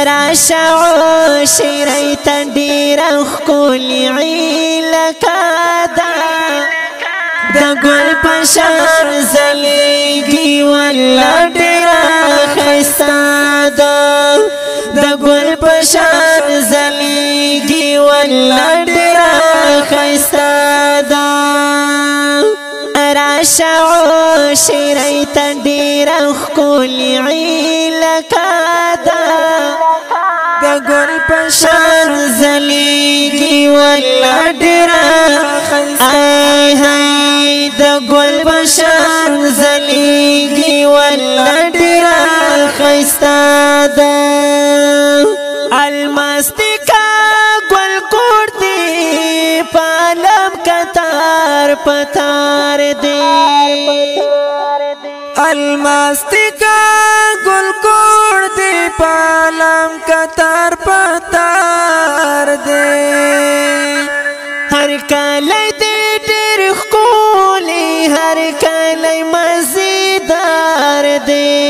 راشا عشري تندير خولي عيلكا دا گل پشار زلیگی والله ډیره ښایسته ده دا گل پشار زلیگی والله ډیره ښایسته ده راشه عشري تندیره ښکلې عیلکه ده دا گل پشار زلیگی والله ډیره ښایسته دا گل بشار زلیگی والله ډیره ښایسته ده الماستیکا گل کور دی پالم کتار پتار دی الماستیکا گل کور دی پالم کتار پتار دی هر کله هر کلی مزیدار دی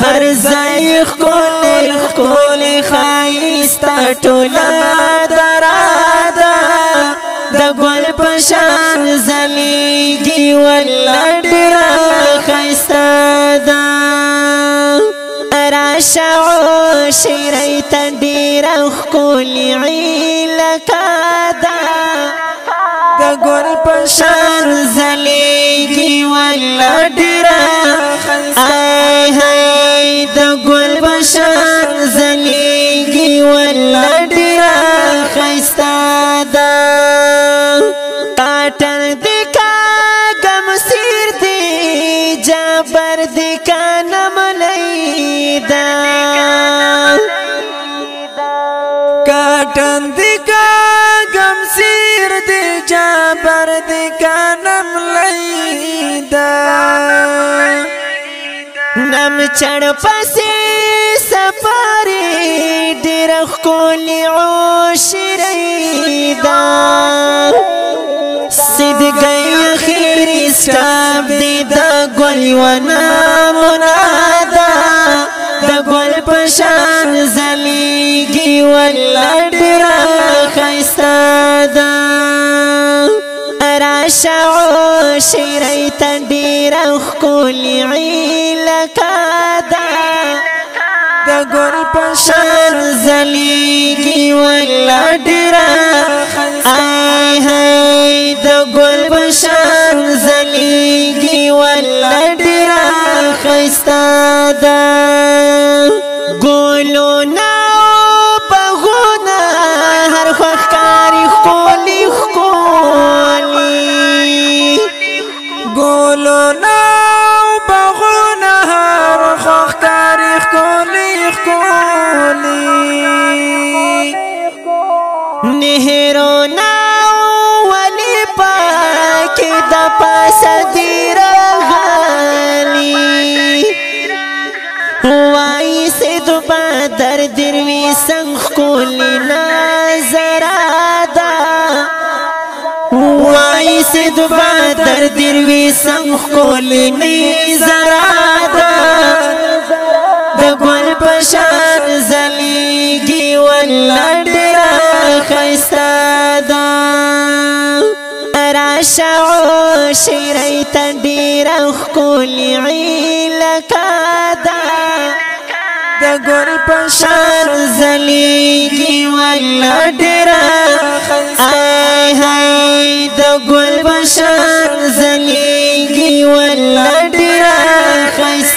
هر ځای ښکلی ښایسته ټوله دراده د ګل په شان ځلیږي والله ډېره ښایسته ده راشه عشري ته ډېره ښکلې عیلکه ده دا گل پشار زلیگی والله ډیره ای دا گل پشار زلیگی والله ډیره ښایسته ده کاټن دی کا ګمسیر دی جابر دی کا نملی ده کاټن دی کا ګمسیر دی جابر دی کانم لیدا نم چڑ پسی سفاری ډیر ښکلې عشري ده صدقې اخیری سټاپ دی د ګل ونه مناده د ګل په شان زلیږي والله ډیره ښایسته ده راشه عشري ته ډیره ښکلې عیلکه ده د ګل په شان زلیږي والله ډیره ای د ګل په شان زلیږي والله ډیره ښایسته ده ګلونه بغونه هر ښکاري ښکلي ګلونه بغونه هر ښکاري ښکلي نهرونه ولې پاکې د پاسه دي راغلي وایي سید بدر دروي څنګه ښکلې نظره ده وای سید بدر دروي څنګه ښکلې نظره ده د ګل په شان زلیږي والله ډیره ښایسته ده راشه عشري ته ډیره ښکلې عیلکه ده د ګل په شان زلیږي والله ډیره ای د ګل په شان زلیږي والله ډیره ښایسته